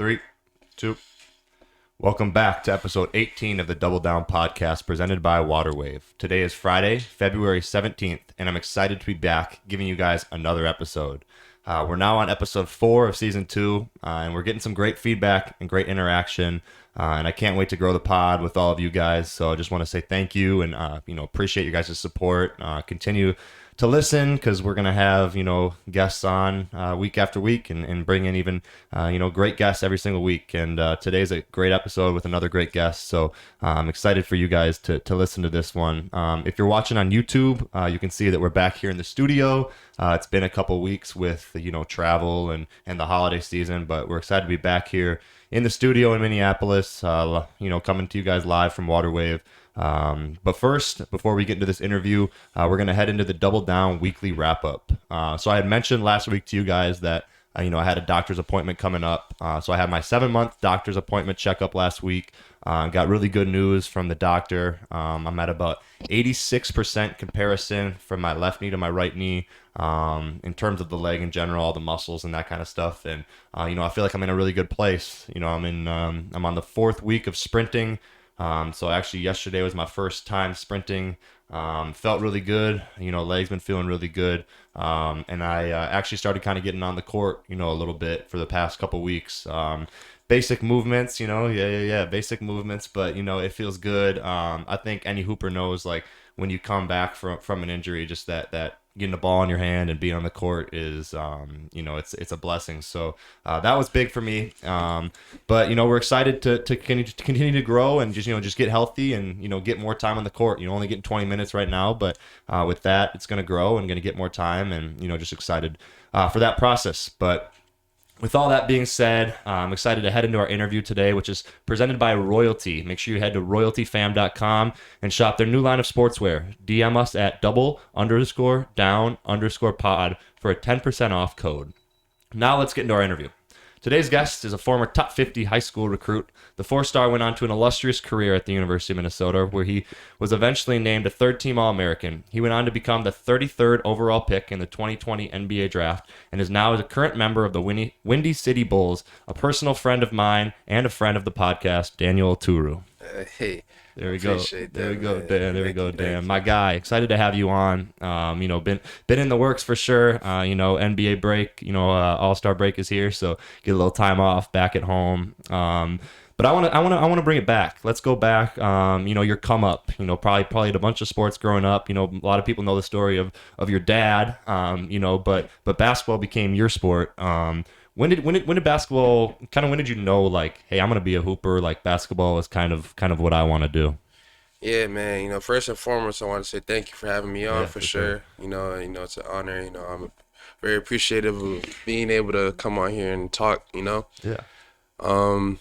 Three, two. Welcome back to episode 18 of the Double Down podcast presented by Waterwave. Today is Friday, February 17th, and I'm excited to be back giving you guys another episode. We're now on episode 4 of season 2, and we're getting some great feedback and great interaction, and I can't wait to grow the pod with all of you guys. So I just want to say thank you and appreciate you guys' support. Continue to listen, because we're going to have guests on week after week and bring in even great guests every single week. And today's a great episode with another great guest, so I'm excited for you guys to listen to this one. If you're watching on YouTube, you can see that we're back here in the studio. It's been a couple weeks with travel and the holiday season, but we're excited to be back here in the studio in Minneapolis, coming to you guys live from Waterwave. But first, before we get into this interview, we're going to head into the Double Down weekly wrap-up. So I had mentioned last week to you guys that I had a doctor's appointment coming up. So I had my 7-month doctor's appointment checkup last week. Got really good news from the doctor. I'm at about 86% comparison from my left knee to my right knee, in terms of the leg in general, all the muscles and that kind of stuff. And I feel like I'm in a really good place. I'm on the 4th week of sprinting. So actually yesterday was my first time sprinting. Felt really good. Legs been feeling really good. And I actually started kind of getting on the court, a little bit for the past couple weeks. Basic movements, basic movements, but it feels good. I think any hooper knows, like, when you come back from an injury, just that getting the ball in your hand and being on the court is it's a blessing. So that was big for me. But we're excited to continue to grow and just get healthy and get more time on the court. Only getting 20 minutes right now, but with that, it's going to grow and going to get more time, and just excited for that process. But with all that being said, I'm excited to head into our interview today, which is presented by Royalty. Make sure you head to royaltyfam.com and shop their new line of sportswear. DM us at double_down_pod for a 10% off code. Now let's get into our interview. Today's guest is a former top 50 high school recruit. The 4-star went on to an illustrious career at the University of Minnesota, where he was eventually named a third-team All-American. He went on to become the 33rd overall pick in the 2020 NBA draft and is now a current member of the WindyCity Bulls, a personal friend of mine and a friend of the podcast, Daniel Oturu. Hey. There we go. There we go, Dan. There we go, Dan. My guy. Excited to have you on. Been in the works for sure. NBA break, All-Star break is here, so get a little time off back at home. But I want to bring it back. Let's go back. Your come up. Probably played a bunch of sports growing up. A lot of people know the story of your dad. But basketball became your sport. When did basketball when did you know, like, hey, I'm gonna be a hooper, like basketball is kind of what I want to do? Yeah, man. First and foremost, I want to say thank you for having me on, for sure. It's an honor. I'm very appreciative of being able to come on here and talk. Yeah. Well,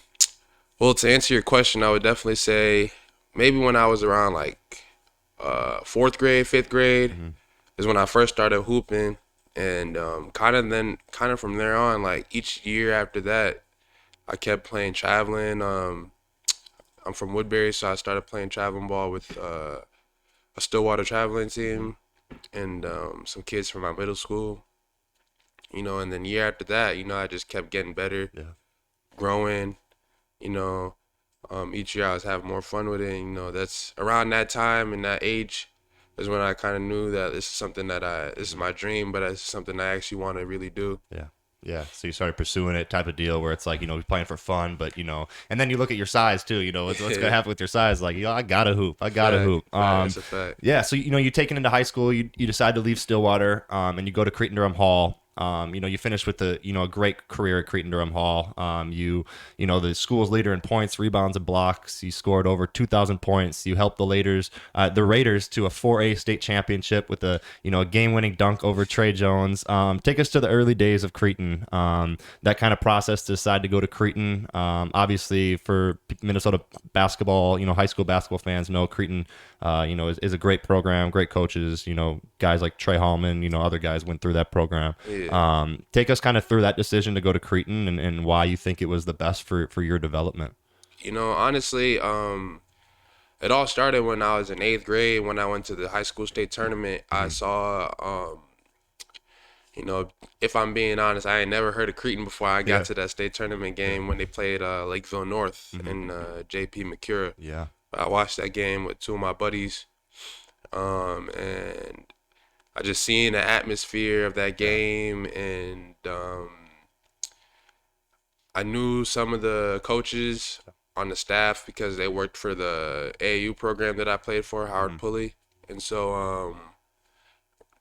to answer your question, I would definitely say maybe when I was around like 4th grade, 5th grade is when I first started hooping. And kind of from there on, like each year after that, I kept playing traveling. I'm from Woodbury, so I started playing traveling ball with a Stillwater traveling team and some kids from my middle school. And then year after that, I just kept getting better, growing. Each year I was having more fun with it. That's around that time and that age is when I kind of knew that this is something this is my dream, but it's something I actually want to really do. Yeah. So you started pursuing it, type of deal where it's like, playing for fun, but, and then you look at your size too, what's going to happen with your size? Like, I got to hoop. That's a fact. Yeah. So, you taken into high school, you decide to leave Stillwater, and you go to Cretin-Derham Hall. You finished with a great career at Cretin-Derham Hall. The school's leader in points, rebounds, and blocks. You scored over 2,000 points. You helped the Raiders to a 4A state championship with a game-winning dunk over Trey Jones. Take us to the early days of Cretin. That kind of process to decide to go to Cretin. Obviously, for Minnesota basketball, high school basketball fans know Cretin, is a great program, great coaches. Guys like Trey Hallman, other guys went through that program. Yeah. Take us kind of through that decision to go to Cretin and why you think it was the best for your development. Honestly, it all started when I was in 8th grade when I went to the high school state tournament. I saw You know, if I'm being honest, I ain't never heard of Cretan before I got Yeah. to that state tournament game when they played Lakeville North and JP McCura. Yeah. I watched that game with two of my buddies, and I just seen the atmosphere of that game, and I knew some of the coaches on the staff because they worked for the AAU program that I played for, Howard Pulley, and so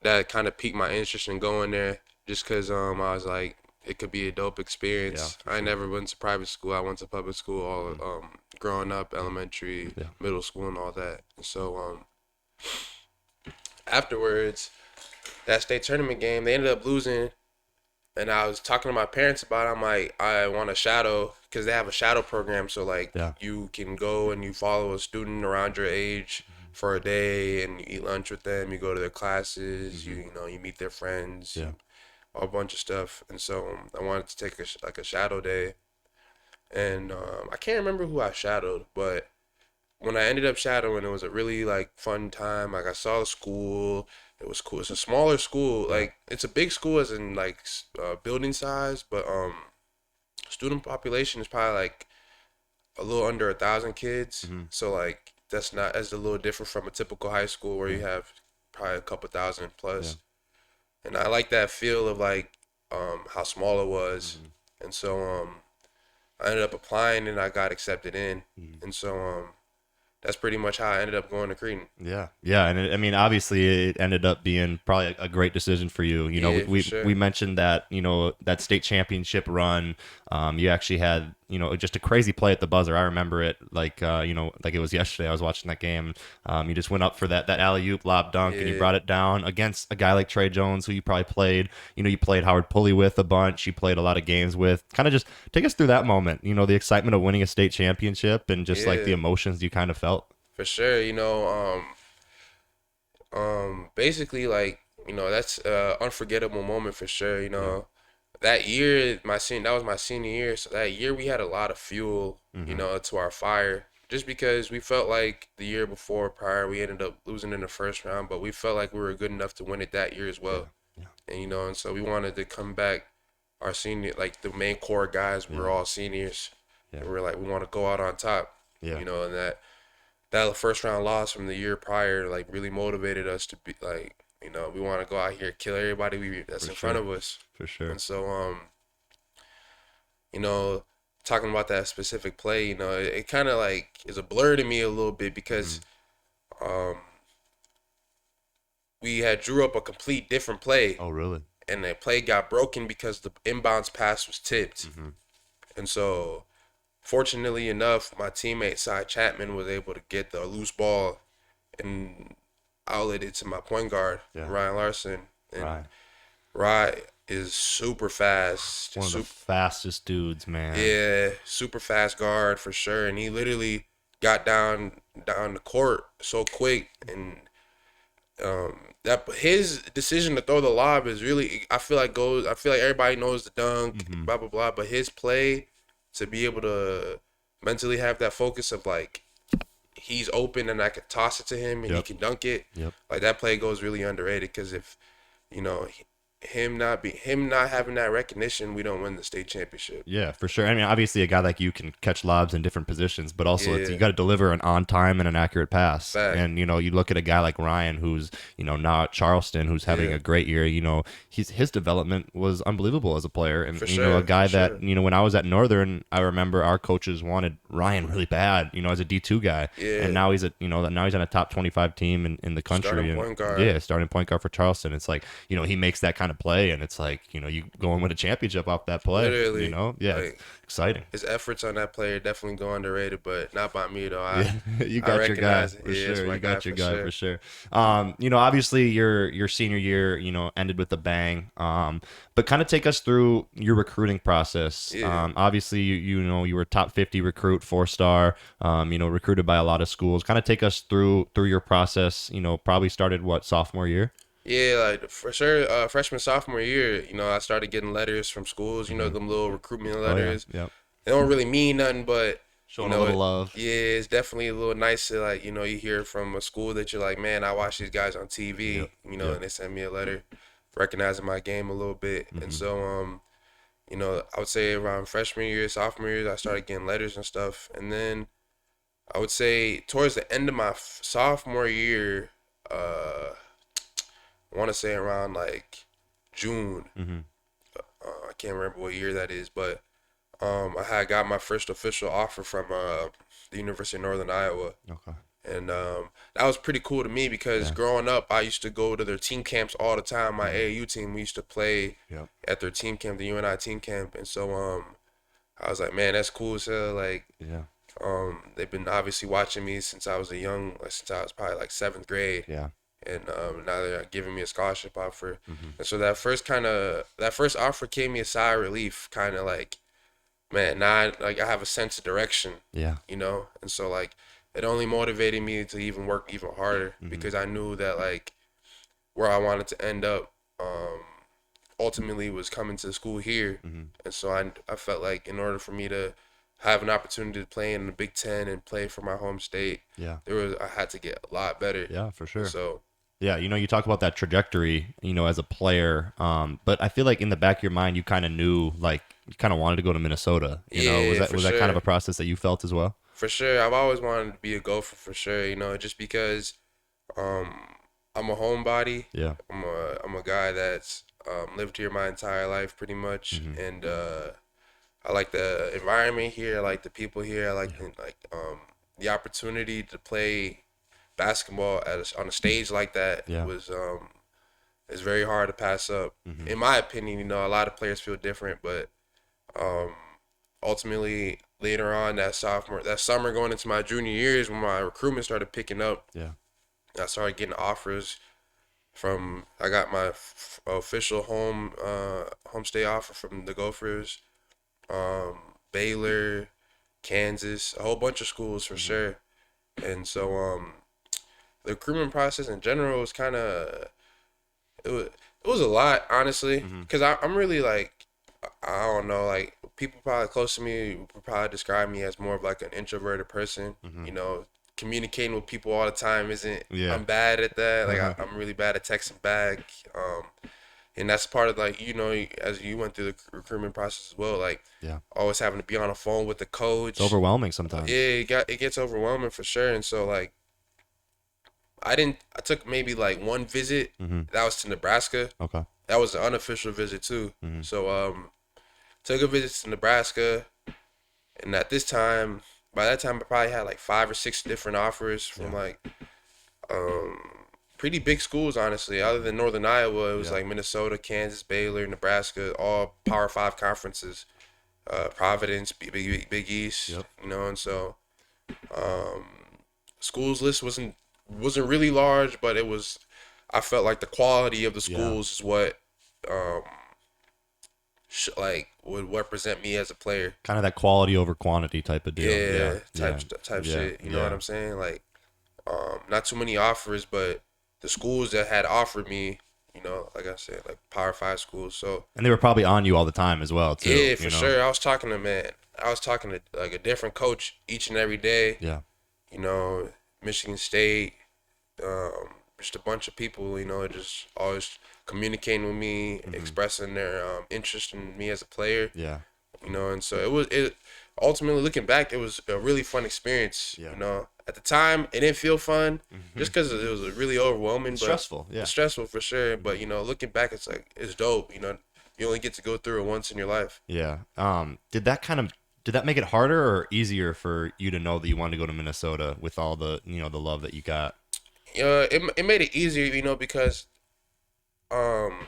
that kind of piqued my interest in going there, just because I was like, it could be a dope experience. Yeah, for I sure. never went to private school. I went to public school all growing up, elementary, Yeah. middle school, and all that. And so afterwards, that state tournament game, they ended up losing. And I was talking to my parents about it. I'm like, I want to shadow because they have a shadow program. So, like, Yeah. you can go and you follow a student around your age for a day and you eat lunch with them. You go to their classes, you know, you meet their friends, Yeah. a bunch of stuff. And so I wanted to take a shadow day. And I can't remember who I shadowed, but when I ended up shadowing, it was a really like fun time. Like I saw the school, it was cool. It's a smaller school, like it's a big school as in like building size, but student population is probably like a little under 1,000 kids. So like that's a little different from a typical high school where you have probably a couple thousand plus. And I like that feel of like how small it was, and so I ended up applying and I got accepted in, and so that's pretty much how I ended up going to Cretan. Yeah, yeah, and I mean, obviously, it ended up being probably a great decision for you. You know, Yeah, for we sure. we mentioned that that state championship run. You actually had just a crazy play at the buzzer. I remember it like like it was yesterday. I was watching that game. You just went up for that alley oop lob dunk, and you Yeah. brought it down against a guy like Trey Jones, who you probably played. You played Howard Pulley with a bunch. You played a lot of games with. Kind of just take us through that moment. The excitement of winning a state championship and just like the Yeah. emotions you kind of felt. For sure, basically, like, that's a unforgettable moment for sure. That year, that was my senior year. So that year we had a lot of fuel, to our fire. Just because we felt like the year before prior, we ended up losing in the first round, but we felt like we were good enough to win it that year as well. Yeah. And so we wanted to come back. Our senior, like the main core guys, were all seniors. Yeah. And we're like, we want to go out on top. Yeah. And that first round loss from the year prior like really motivated us to be like, we want to go out here, kill everybody that's in front of us. For sure. And so talking about that specific play, it kind of like is a blur to me a little bit because we had drew up a complete different play, Oh, really? and the play got broken because the inbounds pass was tipped. And so fortunately enough, my teammate Cy Chapman was able to get the loose ball and outlet it to my point guard, Ryan Larson. And Right. Ryan is super fast. One of the fastest dudes, man. Yeah, super fast guard for sure. And he literally got down the court so quick, and that his decision to throw the lob is really, I feel like everybody knows the dunk, blah blah blah, but his play to be able to mentally have that focus of like he's open and I could toss it to him and he can dunk it. Like that play goes really underrated because if him not having that recognition, we don't win the state championship. Yeah, for sure. I mean, obviously, a guy like you can catch lobs in different positions, but also you Yeah. got to deliver an on time and an accurate pass. Fact. And you look at a guy like Ryan, who's now at Charleston, who's having a great year. His development was unbelievable as a player, and For a sure, guy for that sure. when I was at Northern, I remember our coaches wanted Ryan really bad. As a D2 guy, Yeah. and now he's now he's on a top 25 team in the country. Starting and, point guard. Yeah, starting point guard for Charleston. It's like he makes that kind of play, and it's like you go and win a championship off that play. Literally, Yeah, like, it's exciting. His efforts on that play are definitely go underrated, but not by me though. You I got your guy recognize it. for Yeah, it's sure. my You got your guy sure. for sure. Obviously your senior year, ended with a bang. But kind of take us through your recruiting process. Yeah. Obviously you were top 50 recruit, 4-star. Recruited by a lot of schools. Kind of take us through your process. Probably started sophomore year. Yeah, like for sure, freshman sophomore year, I started getting letters from schools. Them little recruitment letters. Oh, yeah. Yep. They don't really mean nothing, but Showing a little love. Yeah, it's definitely a little nice to like you hear from a school that you're like, man, I watch these guys on TV. Yep. And they send me a letter. recognizing my game a little bit. And so, you know, I would say around freshman year, sophomore year, I started getting letters and stuff. And then I would say towards the end of my sophomore year, I want to say around like June. I can't remember what year that is, but I had got my first official offer from the University of Northern Iowa. Okay. And that was pretty cool to me because growing up, I used to go to their team camps all the time. My AAU team, we used to play at their team camp, the UNI team camp. And so I was like, man, that's cool as hell. Like, they've been obviously watching me since I was since I was probably like 7th grade. Yeah. And now they're giving me a scholarship offer. And so that first offer gave me a sigh of relief, kind of like, man, now I have a sense of direction. Yeah. You know? And so like it only motivated me to even work even harder because I knew that like where I wanted to end up ultimately was coming to school here. And so I felt like in order for me to have an opportunity to play in the Big Ten and play for my home state, I had to get a lot better. Yeah, for sure. So yeah, you know, you talk about that trajectory, you know, as a player, but I feel like in the back of your mind, you kind of knew, like, you kind of wanted to go to Minnesota. You know, was that kind of a process that you felt as well? For sure, I've always wanted to be a Gopher for sure. You know, just because I'm a homebody. Yeah. I'm a guy that's lived here my entire life pretty much, and I like the environment here. I like the people here. I like the opportunity to play basketball on a stage like that is very hard to pass up. In my opinion, you know, a lot of players feel different, but ultimately later on that summer going into my junior years when my recruitment started picking up, I started getting offers I got my official home state offer from the Gophers, Baylor, Kansas, a whole bunch of schools for sure. And so the recruitment process in general was kind of it was a lot, honestly, because I'm really like, I don't know, like people probably close to me would probably describe me as more of like an introverted person. You know, communicating with people all the time isn't. I'm bad at that. Like I'm really bad at texting back. And that's part of like, you know, as you went through the recruitment process as well, like always having to be on the phone with the coach. It's overwhelming sometimes. Yeah, it gets overwhelming for sure. And so like I took maybe like one visit. That was to Nebraska. Okay. That was an unofficial visit too. So took a visit to Nebraska, and by that time I probably had like 5 or 6 different offers from like pretty big schools, honestly. Other than Northern Iowa, it was like Minnesota, Kansas, Baylor, Nebraska, all Power 5 conferences. Providence, Big East, you know, and so schools list wasn't really large, but I felt like the quality of the schools is what would represent me as a player. Kind of that quality over quantity type of deal. Type shit. You know what I'm saying? Like, not too many offers, but the schools that had offered me, you know, like I said, like Power 5 schools. So. And they were probably on you all the time as well, too. Yeah, for sure. I was talking to like a different coach each and every day. Yeah. You know, Michigan State, just a bunch of people, you know, just always communicating with me, expressing their interest in me as a player. Yeah. You know, and so ultimately looking back, it was a really fun experience. You know, at the time it didn't feel fun just because it was really overwhelming. It's stressful. Yeah. It's stressful for sure. But, you know, looking back, it's like, it's dope. You know, you only get to go through it once in your life. Yeah. Did that make it harder or easier for you to know that you wanted to go to Minnesota with all the, you know, the love that you got? It made it easier, you know, because I'm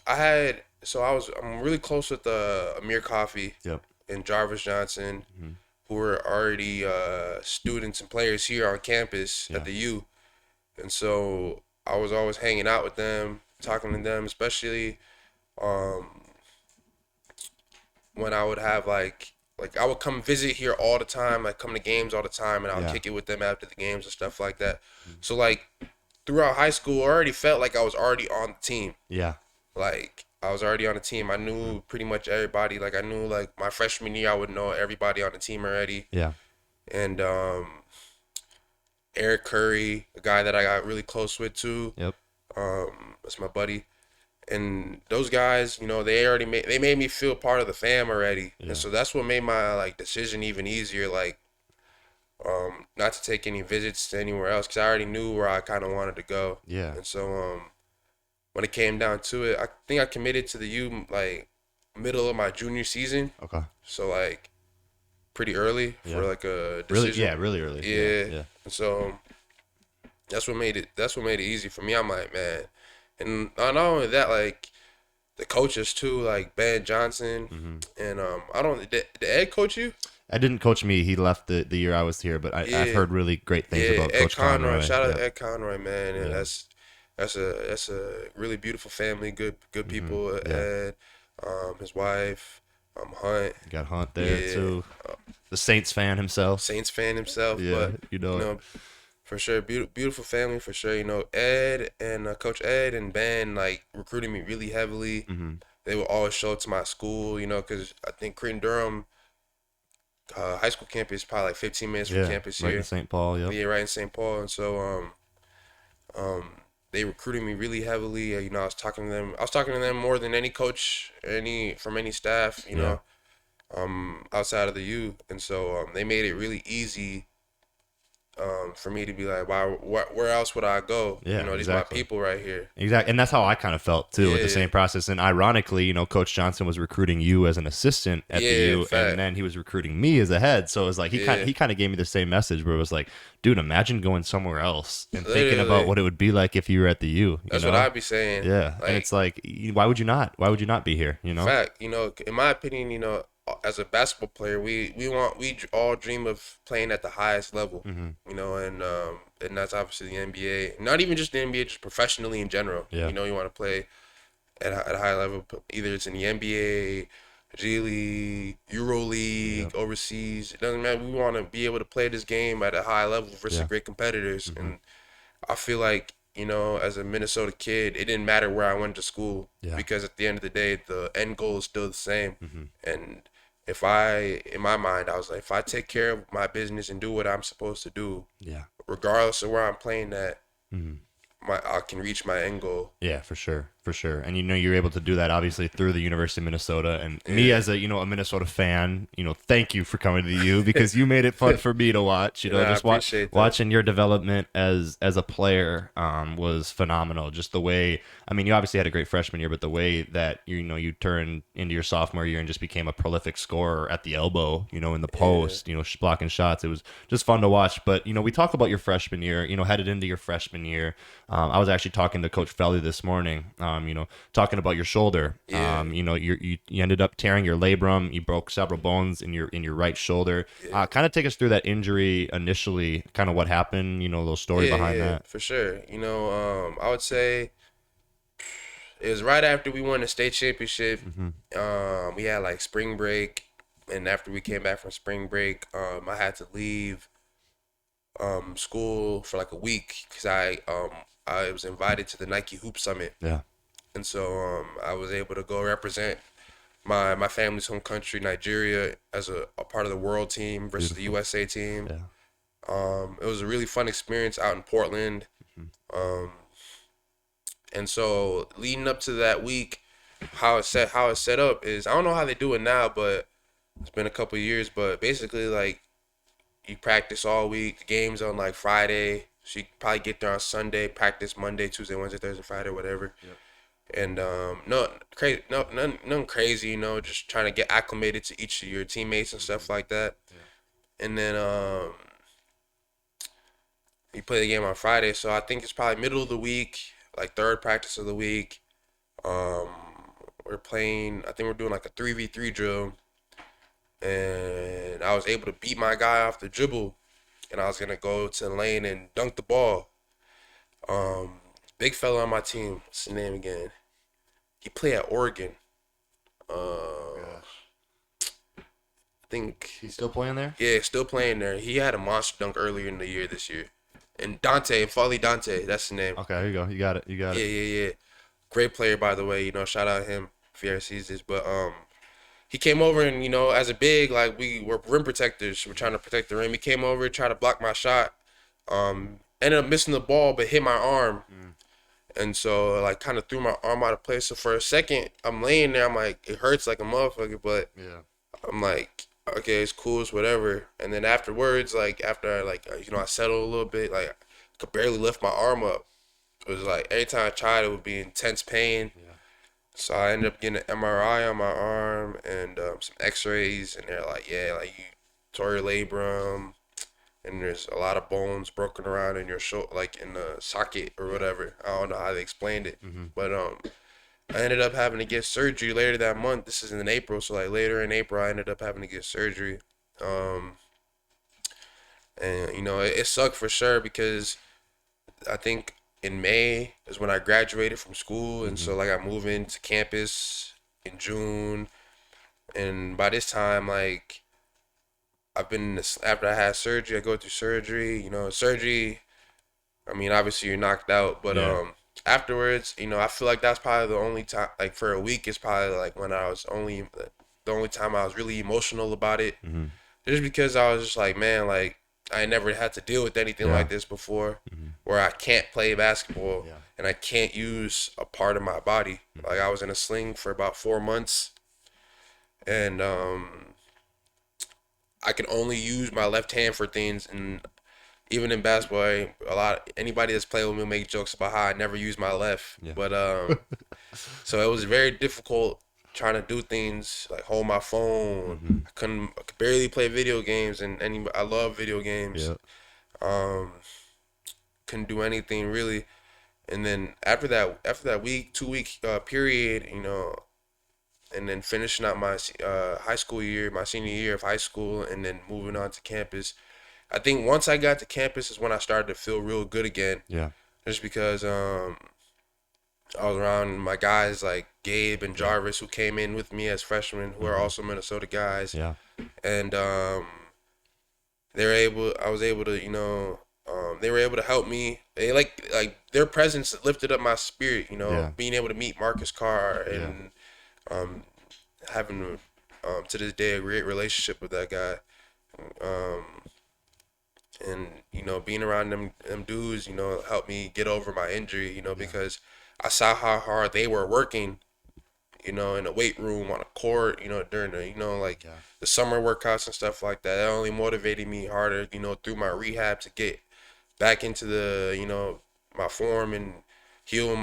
really close with Amir Coffey and Jarvis Johnson, who were already students and players here on campus at the U. And so I was always hanging out with them, talking to them, especially when I would have like I would come visit here all the time, like come to games all the time, and I would kick it with them after the games and stuff like that. So like throughout high school, I already felt like I was already on the team. Yeah. Like I was already on the team. I knew pretty much everybody. Like I knew like my freshman year, I would know everybody on the team already. Yeah. And Eric Curry, a guy that I got really close with too. Yep. That's my buddy. And those guys, they made me feel part of the fam already. Yeah. And so that's what made my like decision even easier. Like, not to take any visits to anywhere else because I already knew where I kind of wanted to go. Yeah. And so when it came down to it, I think I committed to the U like middle of my junior season. Okay. So like pretty early for like a Really, decision. really early. Yeah. And so that's what made it easy for me. I'm like, man, and not only that, like the coaches too, like Ben Johnson, and I don't did Ed coach you? Ed didn't coach me. He left the year I was here, but I've heard really great things about Ed Coach Conroy. Shout out to Ed Conroy, man, and that's a really beautiful family, good people. Ed, his wife, Hunt. You got Hunt there too. The Saints fan himself. Saints fan himself, Yeah, but you know for sure, beautiful family for sure. Ed and Coach Ed and Ben like recruited me really heavily. They would always show up to my school, because I think Creighton Durham high school campus is probably like 15 minutes from campus right here. in St. Paul. Yep. Yeah, right in St. Paul, and so they recruited me really heavily. I was talking to them. I was talking to them more than any coach, from any staff, outside of the U, and so they made it really easy. For me to be like, where else would I go? Yeah, these exactly. my people right here. Exactly, and that's how I kind of felt too with the same process. And ironically, Coach Johnson was recruiting you as an assistant at the U, and then he was recruiting me as a head. So it was like he kind of gave me the same message where it was like, dude, imagine going somewhere else and thinking about what it would be like if you were at the U. That's what I'd be saying. Yeah, and it's like, why would you not? Why would you not be here? Fact, in my opinion, as a basketball player, we all dream of playing at the highest level, and that's obviously the NBA. Not even just the NBA, just professionally in general. Yeah. You want to play at a high level, either it's in the NBA, G League, Euro League, overseas. It doesn't matter. We want to be able to play this game at a high level versus great competitors, and I feel like, as a Minnesota kid, it didn't matter where I went to school because at the end of the day, the end goal is still the same, and in my mind, I was like, if I take care of my business and do what I'm supposed to do, regardless of where I'm playing at, I can reach my end goal. Yeah, for sure. And you're able to do that obviously through the University of Minnesota. And me as a Minnesota fan, thank you for coming to the U because you made it fun for me to watch. Just watching your development as a player was phenomenal. Just the way, you obviously had a great freshman year, but the way that you turned into your sophomore year and just became a prolific scorer at the elbow, in the post, blocking shots. It was just fun to watch. But we talk about your freshman year, headed into your freshman year. I was actually talking to Coach Felly this morning. Talking about your shoulder. You ended up tearing your labrum. You broke several bones in your right shoulder. Kind of take us through that injury initially. Kind of what happened. A little story behind that. For sure. I would say it was right after we won the state championship. We had like spring break, and after we came back from spring break, I had to leave school for like a week because I was invited to the Nike Hoop Summit. Yeah. And so I was able to go represent my family's home country, Nigeria, as a part of the world team versus the USA team. Yeah. It was a really fun experience out in Portland. And so leading up to that week, how it's set up is, I don't know how they do it now, but it's been a couple of years, but basically like you practice all week, the game's on like Friday, so you probably get there on Sunday, practice Monday, Tuesday, Wednesday, Thursday, Friday, whatever. Yep. And nothing crazy, just trying to get acclimated to each of your teammates and stuff like that. Yeah. And then you play the game on Friday, so I think it's probably middle of the week, like third practice of the week. We're playing, I think we're doing like a 3v3 drill, and I was able to beat my guy off the dribble, and I was gonna go to the lane and dunk the ball. Big fella on my team, what's his name again? He played at Oregon. I think he's still playing there. Yeah, still playing there. He had a monster dunk earlier in the year this year. And Folly Dante, that's his name. Okay, here you go. You got it. Yeah. Great player, by the way. Shout out him if he ever sees this. But he came over and as a big, like we were rim protectors. We're trying to protect the rim. He came over, tried to block my shot. Ended up missing the ball, but hit my arm. And so like kind of threw my arm out of place. So for a second, I'm laying there. I'm like, it hurts like a motherfucker, but Yeah. I'm like, okay, it's cool, it's whatever. And then afterwards, like after I I settled a little bit, like I could barely lift my arm up. It was like every time I tried, it would be intense pain. Yeah. So I ended up getting an MRI on my arm and some X-rays, and they're like, yeah, like you tore your labrum, and there's a lot of bones broken around in your shoulder, like in the socket or whatever. I don't know how they explained it, but I ended up having to get surgery later that month. This is in April, so like later in April, I ended up having to get surgery. Um, and it sucked for sure because I think in May is when I graduated from school, and so like I moved into campus in June, and by this time like I've been in this, after I had surgery, I go through surgery. Surgery. I mean, obviously you're knocked out, but Yeah. afterwards, I feel like that's probably the only time. Like for a week, it's probably like when I was only the only time I was really emotional about it, Mm-hmm. just because I was just like, man, like I never had to deal with anything Yeah. like this before, Mm-hmm. where I can't play basketball Yeah. and I can't use a part of my body. Like I was in a sling for about 4 months, and I could only use my left hand for things. And even in basketball, anybody that's played with me will make jokes about how I never use my left. Yeah. But so it was very difficult trying to do things like hold my phone. Mm-hmm. I could barely play video games, and I love video games. Yeah. Um, couldn't do anything really. And then after that week, 2 week period, and then finishing out my high school year, my senior year of high school, and then moving on to campus. I think once I got to campus is when I started to feel real good again. Yeah. Just because I was around my guys like Gabe and Jarvis who came in with me as freshmen, who are also Minnesota guys, Yeah. and I was able to, they were able to help me. They like their presence lifted up my spirit. Yeah. Being able to meet Marcus Carr Yeah. and um, having to this day a great relationship with that guy. Um, and being around them dudes, helped me get over my injury. Because I saw how hard they were working. In a weight room on a court. During the like Yeah. the summer workouts and stuff like that. That only motivated me harder. Through my rehab to get back into the my form and heal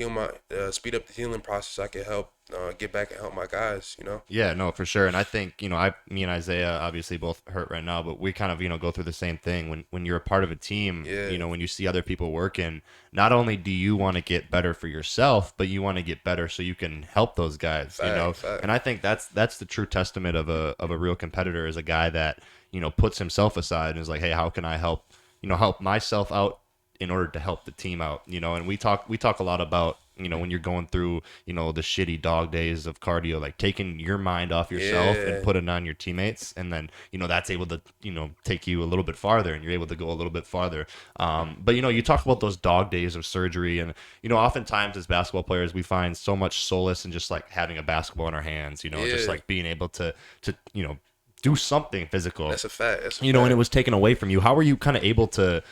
my speed up the healing process. I could help get back and help my guys. Yeah, no, for sure. And I think, me and Isaiah obviously both hurt right now, but we kind of, go through the same thing. When you're a part of a team, Yeah. when you see other people working, not only do you want to get better for yourself, but you want to get better so you can help those guys, Fact. And I think that's the true testament of a real competitor, is a guy that, puts himself aside and is like, hey, how can I help myself out in order to help the team out, and we talk a lot about, when you're going through, the shitty dog days of cardio, like taking your mind off yourself Yeah. and putting it on your teammates. And then, that's able to, take you a little bit farther, and you're able to go a little bit farther. But, you talk about those dog days of surgery, and, oftentimes as basketball players, we find so much solace in just like having a basketball in our hands, just Yeah. like being able to, do something physical, That's a fact. That's a and fact. it was taken away from you. How were you kind of able to,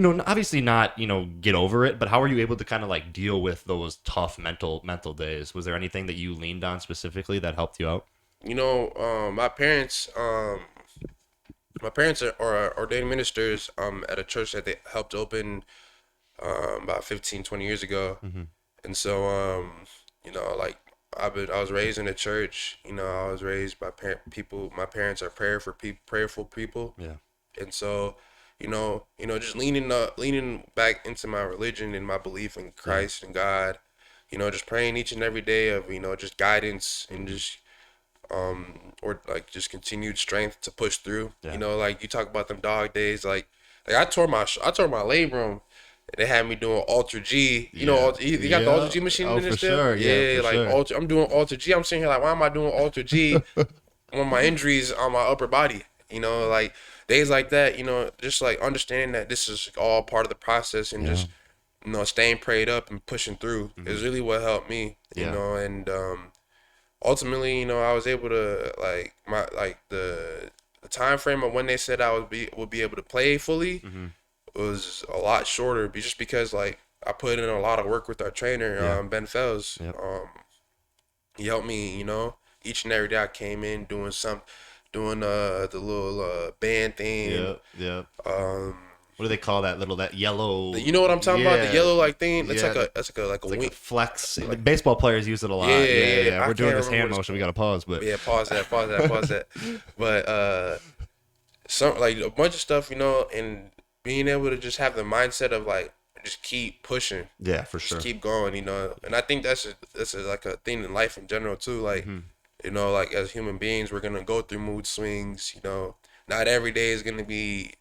obviously not, get over it, but how are you able to kind of like deal with those tough mental days? Was there anything that you leaned on specifically that helped you out? My parents are ordained ministers at a church that they helped open about 15, 20 years ago. Mm-hmm. And so like I was raised in a church. I was raised by people. My parents are prayerful people. Yeah. And so just leaning back into my religion and my belief in Christ and God. Just praying each and every day of just guidance and just or like just continued strength to push through. Yeah. Like you talk about them dog days. Like I tore my labrum. They had me doing Ultra G. You got the Ultra G machine Oh, in there for still? sure. Yeah, for like sure. I'm doing Ultra G. I'm sitting here like, why am I doing Ultra G when my injuries on my upper body? Like days like that. Just like understanding that this is all part of the process and Yeah. just staying prayed up and pushing through is really what helped me. Yeah. And ultimately, I was able to the time frame of when they said I would be able to play fully Mm-hmm. was a lot shorter, just because like I put in a lot of work with our trainer, Yeah. Ben Fells. Yep. He helped me, each and every day I came in doing the little band thing. Yep. Yep. Um, What do they call that yellow? you know what I'm talking about? The Yeah. yellow like thing. Yeah. That's like a It's like a wing. flex. The Like, baseball players use it a yeah, lot. Yeah, yeah. yeah. I We're doing can't this remember hand what it's motion. We called. got to pause, but Yeah, pause that. But some like a bunch of stuff, and being able to just have the mindset of like just keep pushing, yeah, for just sure. keep going, And I think that's like a thing in life in general too. Like, like as human beings, we're gonna go through mood swings. Not every day is gonna be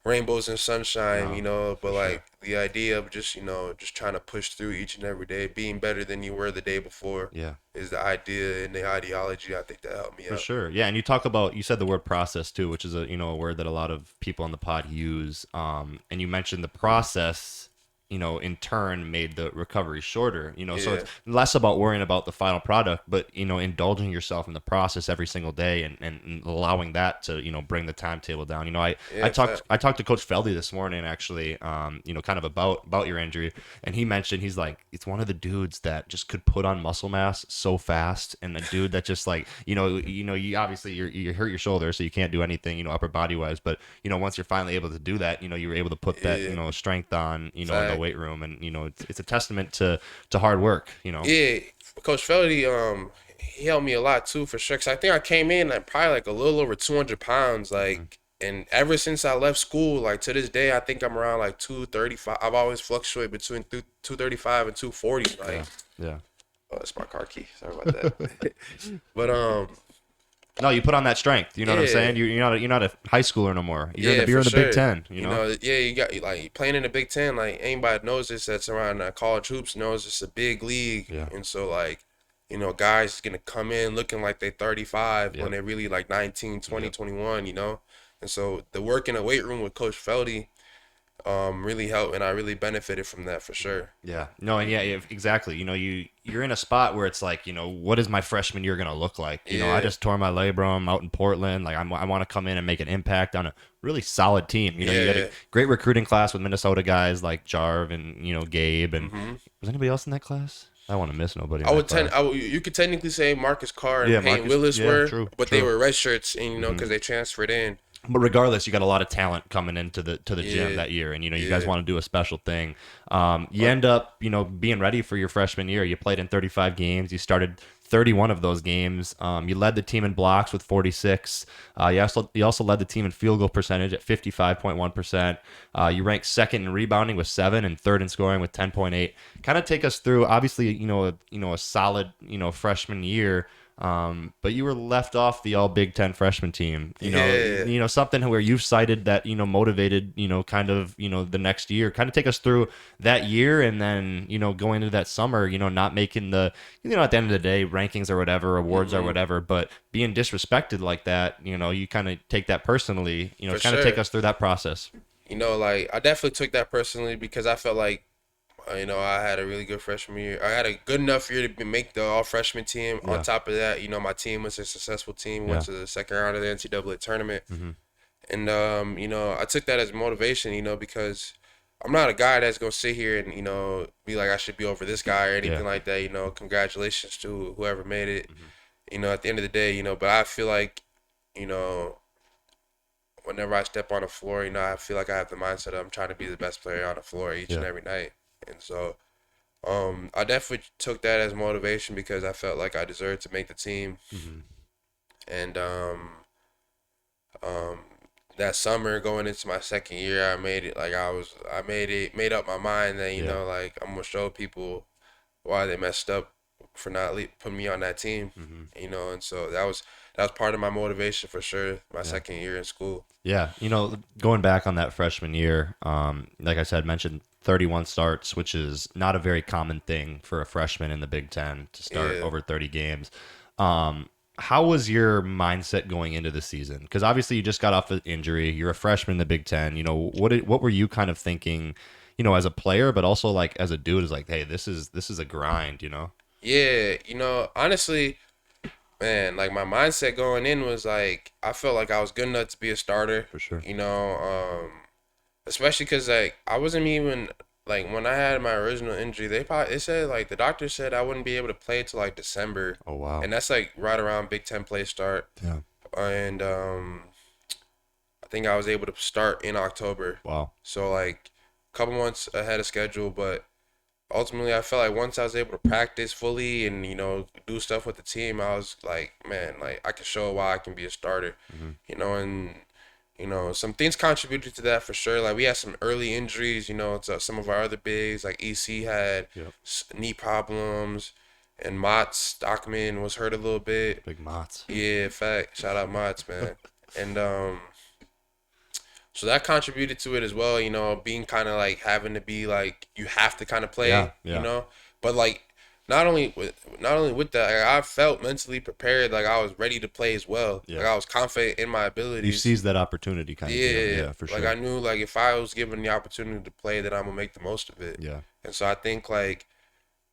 rainbows and sunshine, No, but for sure. like the idea of just, just trying to push through each and every day, being better than you were the day before Yeah. is the idea and the ideology. I think that helped me For out. sure. Yeah, and you said the word process too, which is a word that a lot of people on the pod use. And you mentioned the process, in turn made the recovery shorter, so Yeah. it's less about worrying about the final product, but, indulging yourself in the process every single day and allowing that to, bring the timetable down. I Yeah, talked fact. I talked to Coach Feldy this morning actually, kind of about your injury, and he mentioned he's like, it's one of the dudes that just could put on muscle mass so fast, and a dude that just like, you obviously you hurt your shoulder, so you can't do anything, upper body wise, but once you're finally able to do that, you were able to put that, Yeah. strength on, in the Fact. weight room, and it's a testament to hard work. Yeah, Coach Feldy, he helped me a lot too for sure. Cause I think I came in like probably like a little over 200 pounds, like, and ever since I left school, like to this day, I think I'm around like 235. I've always fluctuated between 235 and 240. Yeah, Like, yeah. oh, that's my car key. Sorry about that. But No, you put on that strength. You know what I'm yeah, saying? You're not a high schooler no more. You're yeah, you're for in the Big sure. Ten. You know. Yeah, you got like playing in the Big Ten. Like anybody knows this that's around college hoops knows it's a big league, Yeah. and so like, guys gonna come in looking like they 35 when Yep. they're really like 19, 20, Yep. 21. And so the work in the weight room with Coach Feldy, really helped, and I really benefited from that for sure. Yeah. No, and yeah, exactly. You're in a spot where it's like, what is my freshman year gonna look like? I Yeah, just tore my labrum out in Portland. Like I want to come in and make an impact on a really solid team. You got yeah. a great recruiting class with Minnesota guys like Jarv and Gabe, and was anybody else in that class? I want to miss nobody in that class. You could technically say Marcus Carr and Yeah, Peyton Marcus. Willis Yeah, were, true, but they true. were red shirts, and because they transferred in. But regardless, you got a lot of talent coming into the gym Yeah, that year, and you guys yeah. want to do a special thing. You end up being ready for your freshman year. You played in 35 games. You started 31 of those games. You led the team in blocks with 46. You also led the team in field goal percentage at 55.1%. You ranked second in rebounding with 7 and third in scoring with 10.8. Kind of take us through, obviously, a solid freshman year. But you were left off the all Big Ten freshman team. Yeah. Something where you've cited that motivated kind of the next year. Kind of take us through that year, and then going into that summer, not making the at the end of the day rankings or whatever, awards or whatever, but being disrespected like that. You kind of take that personally. For Kind of sure. take us through that process. Like I definitely took that personally because I felt like, I had a really good freshman year. I had a good enough year to make the all freshman team. Yeah. On top of that, my team was a successful team. Yeah. Went to the second round of the NCAA tournament. Mm-hmm. And, I took that as motivation, because I'm not a guy that's going to sit here and, be like, I should be over this guy or anything like that. Congratulations to whoever made it, at the end of the day, but I feel like, whenever I step on the floor, I feel like I have the mindset of I'm trying to be the best player on the floor each and every night. And so, I definitely took that as motivation because I felt like I deserved to make the team. Mm-hmm. And, that summer going into my second year, I made it. Like made up my mind that like I'm gonna show people why they messed up for not putting me on that team. And so that was part of my motivation for sure. My second year in school. Yeah, going back on that freshman year, like I said, mentioned 31 starts, which is not a very common thing for a freshman in the Big Ten to start over 30 games. How was your mindset going into the season? Because obviously you just got off an injury. You're a freshman in the Big Ten. What were you kind of thinking, as a player, but also like as a dude, is like, hey, this is a grind. Yeah, honestly, man, like my mindset going in was like I felt like I was good enough to be a starter. For sure. Especially because like I wasn't even like when I had my original injury, they said like the doctor said I wouldn't be able to play till like December, Oh wow. and that's like right around Big Ten play start, Yeah. and I think I was able to start in October, Wow. so like a couple months ahead of schedule, but ultimately I felt like once I was able to practice fully and do stuff with the team, I was like, man, like I can show why I can be a starter, Hmm. and some things contributed to that for sure. Like we had some early injuries, to some of our other bigs. Like EC had Yep. knee problems, and Mott Stockman was hurt a little bit. Big Mott's. Yeah, fact. Shout out Mott, man. And so that contributed to it as well. Being kind of like having to be like you have to kind of Yeah. play. Yeah. But like not only with that, like, I felt mentally prepared. Like I was ready to play as well. Yeah. Like I was confident in my You abilities. seized that opportunity kind of deal. Yeah, Yeah, for like sure. I knew like if I was given the opportunity to play, that I'm gonna make the most of it. Yeah. And so I think like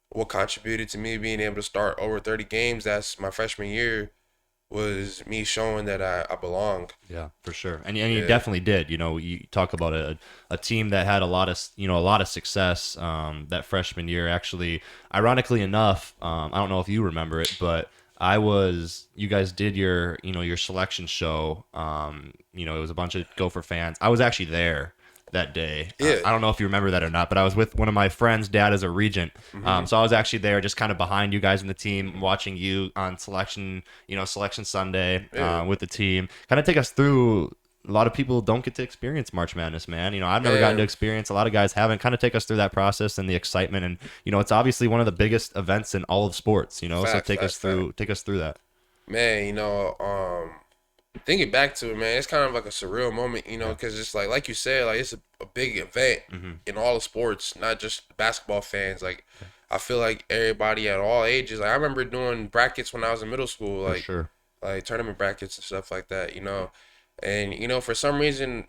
what contributed to me being able to start over 30 games that's my freshman year was me showing that I belong. Yeah, for sure. And you Yeah, definitely did. You talk about a team that had a lot of success that freshman year. Actually, ironically enough, I don't know if you remember it, but you guys did your selection show. It was a bunch of Gopher fans. I was actually there that day. yeah. I don't know if you remember that or not, but I was with one of my friends' dad as a regent. Hmm. So I was actually there, just kind of behind you guys in the team, watching you on selection Sunday Yeah, with the team. Kind of take us through. A lot of people don't get to experience March Madness, man. I've never gotten to man. experience. A lot of guys haven't. Kind of take us through that process and the excitement, and it's obviously one of the biggest events in all of sports. So Fact, fact, fact. take us through that. Man, thinking back to it, man, it's kind of like a surreal moment, Yeah. because it's like you said, like it's a big event Hmm. in all the sports, not just basketball fans. Like, I feel like everybody at all ages. Like, I remember doing brackets when I was in middle school, For sure. like tournament brackets and stuff like that. And for some reason,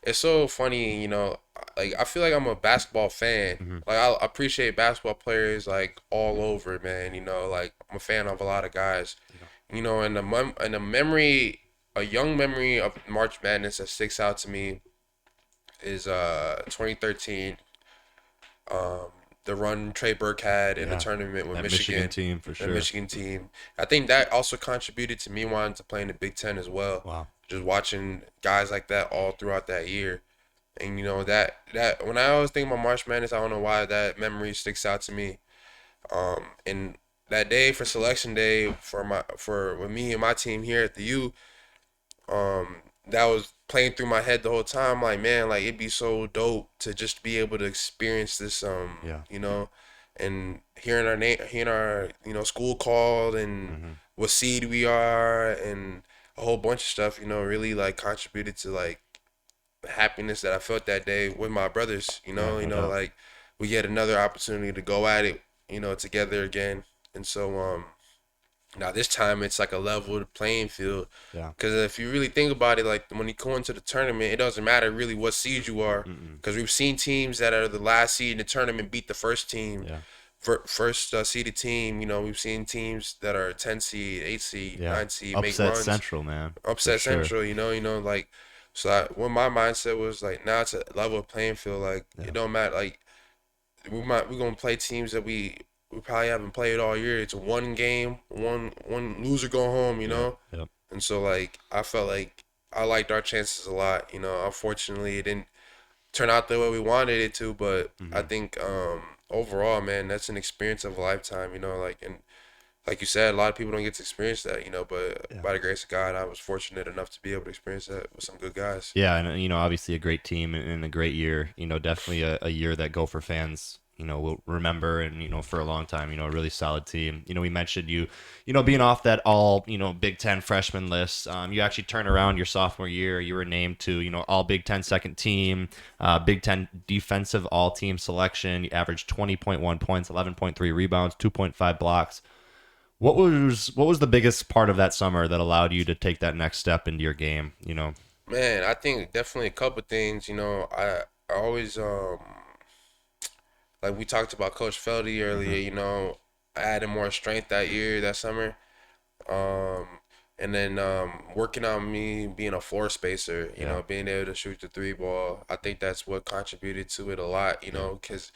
it's so funny. Like I feel like I'm a basketball fan. Hmm. Like I appreciate basketball players like all over, man. Like I'm a fan of a lot of guys. And the memory, a young memory of March Madness that sticks out to me is 2013, the run Trey Burke had in the Yeah. tournament with That Michigan Michigan, team for the sure. Michigan team. I think that also contributed to me wanting to play in the Big Ten as well. Wow. Just watching guys like that all throughout that year. And that when I always think about March Madness, I don't know why that memory sticks out to me. And that day for selection day for with me and my team here at the U, that was playing through my head the whole time. Like, man, like it'd be so dope to just be able to experience this, Yeah. and hearing our name, hearing our school called and Hmm. what seed we are and a whole bunch of stuff. Really like contributed to like the happiness that I felt that day with my brothers. Yeah, no doubt. Like we get another opportunity to go at it, together again. And so now this time it's like a level playing field. Yeah. Because if you really think about it, like when you go into the tournament, it doesn't matter really what seed you are. Mm-mm. Because we've seen teams that are the last seed in the tournament beat the first team, Yeah. first seeded team. We've seen teams that are 10 seed, 8 seed, Yeah. 9 seed make Upset runs. Central, man. For Upset sure. Central, like. So what my mindset was like, now it's a level playing field. Like Yeah. it don't matter. Like we're gonna play teams that we probably haven't played all year. It's one game, one loser go home. Yeah. Yeah. And so like I felt like I liked our chances a lot. Unfortunately it didn't turn out the way we wanted it to, but I Hmm. think overall, man, that's an experience of a lifetime. Like and like you said, a lot of people don't get to experience that. But Yeah. by the grace of God, I was fortunate enough to be able to experience that with some good guys. Yeah, and obviously a great team and a great year. Definitely a year that Gopher fans will remember, and for a long time. A really solid team. We mentioned being off that all Big Ten freshman list. You actually turned around your sophomore year. You were named to all Big Ten second team, Big Ten defensive all team selection. You averaged 20.1 points, 11.3 rebounds, 2.5 blocks. What was the biggest part of that summer that allowed you to take that next step into your game? Man, I think definitely a couple things. I always like we talked about Coach Feldy earlier. Hmm. I added more strength that year, that summer. Um, And then working on me being a floor spacer, you Yeah. know, being able to shoot the three ball. I think that's what contributed to it a lot, you Yeah. know, because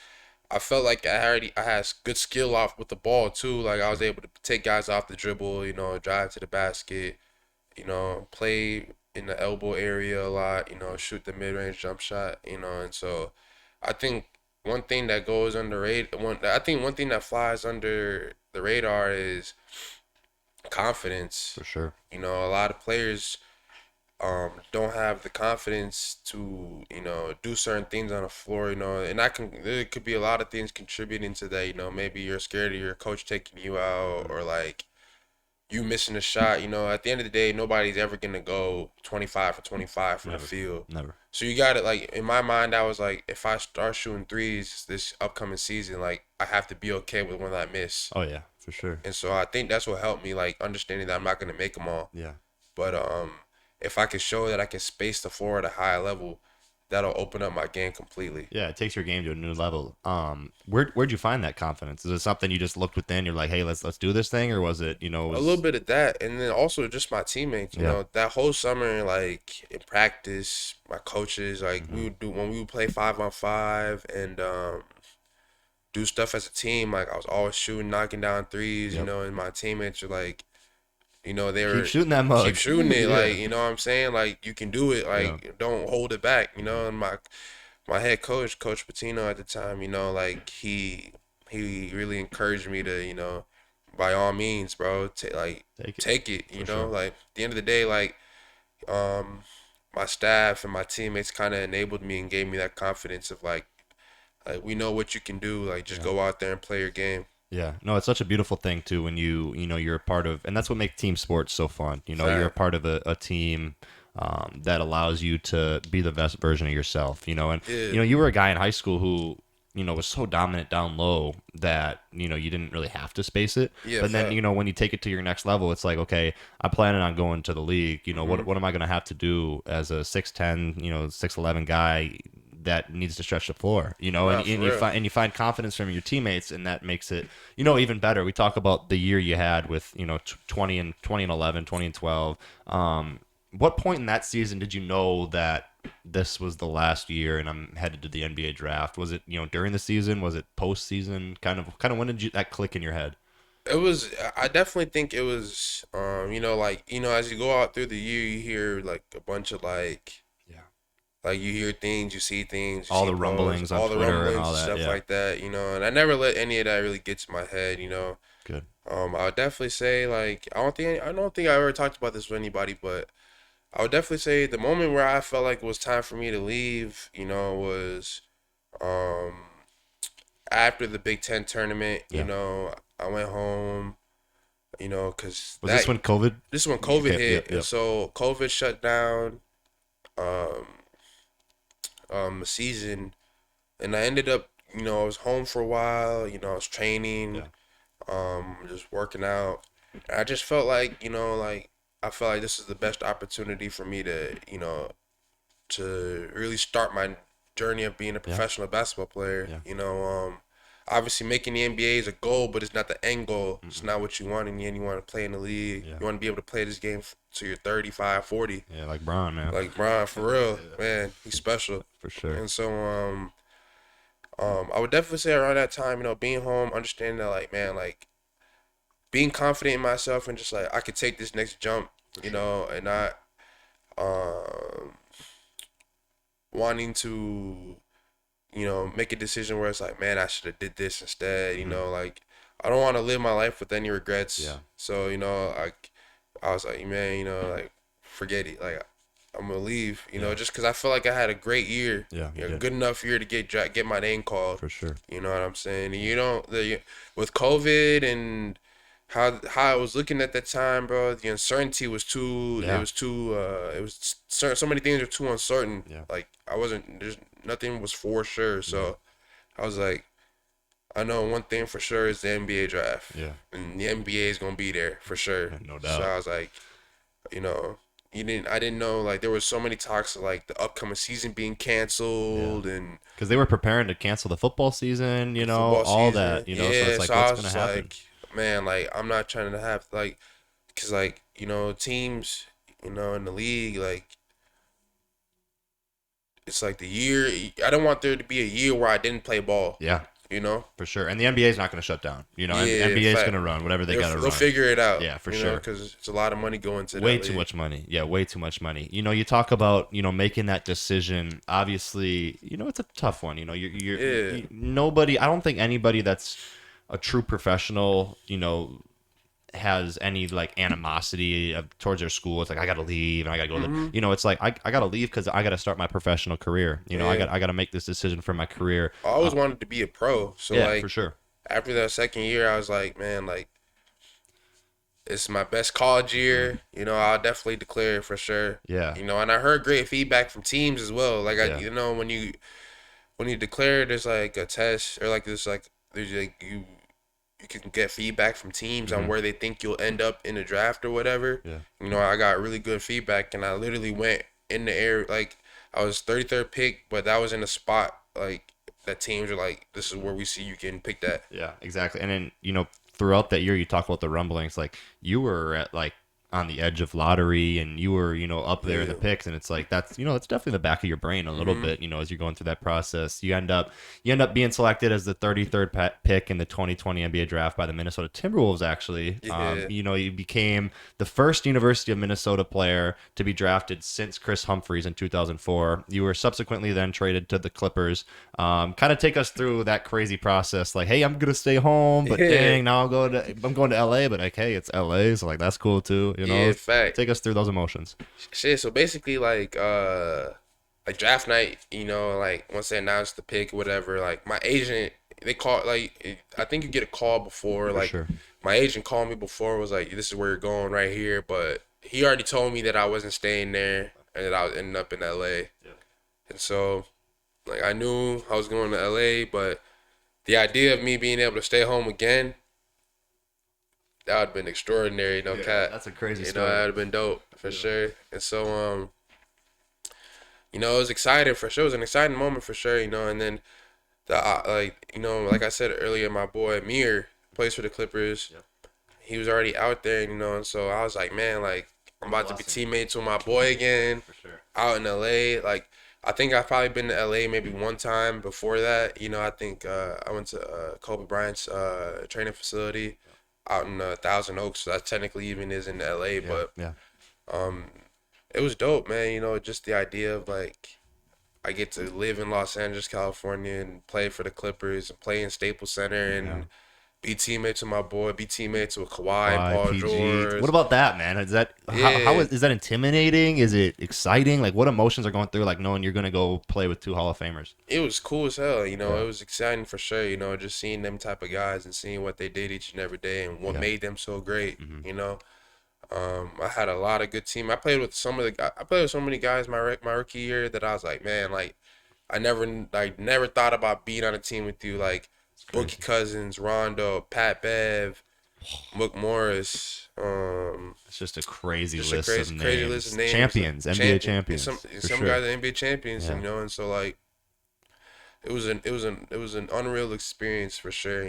I felt like I had good skill off with the ball too. Like I was Sure. able to take guys off the dribble, you know, drive to the basket, you know, play in the elbow area a lot, you know, shoot the mid range jump shot, you know, and so I think one thing that goes underrated, I think one thing that flies under the radar is confidence. For sure. You know, a lot of players don't have the confidence to, you know, do certain things on the floor, you know, and there could be a lot of things contributing to that, you know, maybe you're scared of your coach taking you out Mm-hmm. or like you missing a shot, you know, at the end of the day, nobody's ever going to go 25 for 25 from the Never. field. Never. So you got to, like, in my mind, I was like, if I start shooting threes this upcoming season, like, I have to be okay with when I miss. Oh yeah, for sure. And so I think that's what helped me, like, understanding that I'm not going to make them all. Yeah. But if I can show that I can space the floor at a high level, that'll open up my game completely. Yeah, it takes your game to a new level. Where'd you find that confidence? Is it something you just looked within? You're like, hey, let's do this thing, or was it, A little was bit of that, and then also just my teammates. You yeah, know, that whole summer, like in practice, my coaches, like mm-hmm. we would play 5-on-5 and do stuff as a team. Like I was always shooting, knocking down threes. You Yep. know, and my teammates were like, you know, they Keep were shooting that keep mug. shooting it. Yeah. Like you know what I'm saying? Like you can do it. Yeah. Like don't hold it back. You Mm-hmm. know, and my head coach, Coach Patino at the time, you know, like he really encouraged me to, you know, by all means, bro, Take it take it, for you know, sure. like at the end of the day, like um my staff and my teammates kind of enabled me and gave me that confidence of like we know what you can do, like just Yeah. go out there and play your game. Yeah, no, it's such a beautiful thing too when you're a part of, and that's what makes team sports so fun. You're a Fact. part of a team that allows you to be the best version of yourself. And Yeah. you were a guy in high school who was so dominant down low that you didn't really have to space it. Yeah, But then fact. when you take it to your next level, it's like, okay, I'm planning on going to the league. Mhm. What am I going to have to do as a 6'10", 6'11" guy that needs to stretch the floor, Nah, for and real. you find confidence from your teammates, and that makes it, even better. We talk about the year you had with, 20 and 11, 20 and 12. What point in that season did you know that this was the last year and I'm headed to the NBA draft? Was it, during the season? Was it postseason? Kind of when did that click in your head? It was. I definitely think it was. You know, like you know, as you go out through the year, you hear like a bunch of Yeah. like you hear things, you see things, you All see the posts, rumblings on all the Twitter and rumblings all and that. stuff Yeah. like that. You know, and I never let any of that really get to my head. You know, Good. I would definitely say like I don't think I ever talked about this with anybody, but I would definitely say the moment where I felt like it was time for me to leave. You know, was um after the Big Ten tournament. You Yeah. know, I went home. You know, cause Was this when COVID? this is when COVID Okay. hit, Yep. and Yep. so COVID shut down um a season, and I ended up, you know, I was home for a while. You know, I was training, Yeah. just working out. And I just felt like, you know, like I felt like this is the best opportunity for me to, you know, to really start my journey of being a Yeah. professional basketball player. Yeah. You know, obviously making the NBA is a goal, but it's not the end goal. It's Mm-mm. not what you want in the end. You want to play in the league. Yeah. You want to be able to play this game till you're 35, 40. Yeah. Like Braun, man. Like Brian, for real, Yeah. man, he's special. For sure. And so, I would definitely say around that time, you know, being home, understanding that, like, man, like, being confident in myself and just like I could take this next jump, For you sure. know, and not um wanting to, you know, make a decision where it's like, man, I should have did this instead, you Mm-hmm. know, like I don't want to live my life with any Yeah. regrets. So, you know, I was like, man, you know, like forget it, like I'm gonna leave, you know, Yeah. just because I feel like I had a great year, Yeah. You you know, did. good enough year to get my name called. For sure. You know what I'm saying? And you don't with COVID and how I was looking at that time, bro. The uncertainty was too. It Yeah. was too. It was so many things were too uncertain. Yeah. Like I wasn't. There's nothing was for sure. Yeah. So I was like, I know one thing for sure is the NBA draft, Yeah. and the NBA is gonna be there for sure. No So doubt. I was like, you know. I didn't know like there was so many talks of like the upcoming season being Yeah. canceled and Because they were preparing to cancel the football season, football all season. that, so Yeah, it's so like, I what's was going to just happen? like, man, like I'm not trying to have like because like teams in the league, like it's like the year. I don't want there to be a year where I didn't play ball. Yeah, You know. for sure. And the NBA is not going to shut down. Yeah, NBA is going fact. to run whatever they got to They'll run. figure it out. Yeah, for sure. Because it's a lot of money going to Way that too league. much money. Yeah, way too much money. You talk about making that decision. Obviously, it's a tough one. Nobody. I don't think anybody that's a true professional, has any like animosity towards their school. It's like I gotta leave and I gotta go. It's like I gotta leave because I gotta start my professional career. I gotta make this decision for my career. I always wanted to be a pro. So Yeah, like for sure. after that second year, I was like, man, like it's my best college year. I'll definitely declare it for sure. Yeah. And I heard great feedback from teams as well. Like Yeah. when you declare, there's like a test or like there's like you can get feedback from teams on where they think you'll end up in the draft or whatever. Yeah. I got really good feedback, and I literally went in the air. Like I was 33rd pick, but that was in a spot like that teams are like, this is where we see you getting picked at. Yeah, exactly. And then, throughout that year, you talk about the rumblings. Like, you were at, like, on the edge of lottery and you were, up there in the picks. And it's like, it's definitely the back of your brain a little bit, as you're going through that process. You end up being selected as the 33rd pick in the 2020 NBA draft by the Minnesota Timberwolves, actually. Yeah. You became the first University of Minnesota player to be drafted since Chris Humphries in 2004. You were subsequently then traded to the Clippers. Kind of take us through that crazy process. Like, hey, I'm going to stay home, but dang, now I'm going to LA, but like, hey, it's LA. So like, that's cool too. Yeah, fact. Take us through those emotions. Shit, so basically like draft night, like once they announced the pick, whatever, like my agent, they call like I think you get a call before, For like sure. my agent called me before, was like, this is where you're going right here, but he already told me that I wasn't staying there and that I was ending up in LA. Yeah. And so like I knew I was going to LA, but the idea of me being able to stay home again, that would have been extraordinary, no cap. That's a crazy story. That would have been dope for sure. And so, it was exciting for sure. It was an exciting moment for sure, and then like I said earlier, my boy Amir plays for the Clippers. Yep. He was already out there, and so I was like, man, like I'm about to be teammates with my boy again, For sure. out in LA. Like I think I've probably been to LA maybe one time before that. I think I went to Kobe Bryant's training facility out in Thousand Oaks. So that technically even is in LA, but Yeah. it was dope, man. Just the idea of like I get to live in Los Angeles, California, and play for the Clippers and play in Staples Center and be teammates with my boy, be teammates with Kawhi and Paul George. What about that, man? Is that is that intimidating? Is it exciting? Like, what emotions are going through, like knowing you're gonna go play with two Hall of Famers? It was cool as hell, It was exciting for sure, just seeing them type of guys and seeing what they did each and every day and what made them so great, I had a lot of good team. I played with so many guys my rookie year that I was like, man, like I never thought about being on a team with you, like Boogie Cousins, Rondo, Pat Bev, Mook Morris. It's just a crazy Just list a of names. crazy list of names. Champions, NBA champions. Some for sure. guys are NBA champions, Yeah. and so like it was an unreal experience for sure,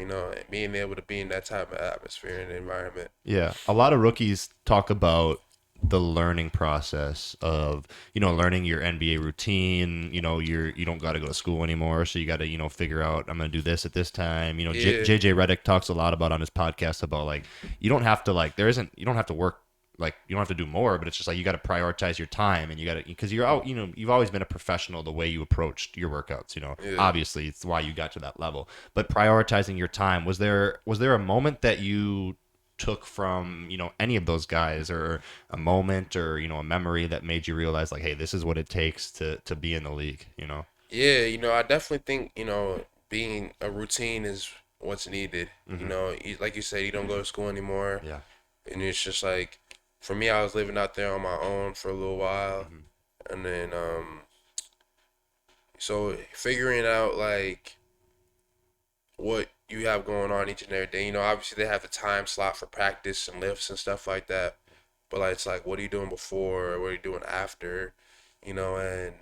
being able to be in that type of atmosphere and environment. Yeah, a lot of rookies talk about the learning process of learning your NBA routine. You don't got to go to school anymore, so you got to figure out, I'm gonna do this at this time. JJ Redick talks a lot about on his podcast about like you don't have to you don't have to work, like you don't have to do more, but it's just like you got to prioritize your time, and you got to, because you're out, you've always been a professional the way you approached your workouts. Obviously it's why you got to that level, but prioritizing your time, was there a moment that you took from any of those guys, or a moment, or a memory that made you realize like, hey, this is what it takes to be in the league? Yeah, I definitely think being a routine is what's needed. Like you said, you don't go to school anymore. Yeah. And it's just like, for me, I was living out there on my own for a little while, and then so figuring out like what you have going on each and every day. Obviously they have the time slot for practice and lifts and stuff like that. But like, it's like, what are you doing before? What are you doing after? And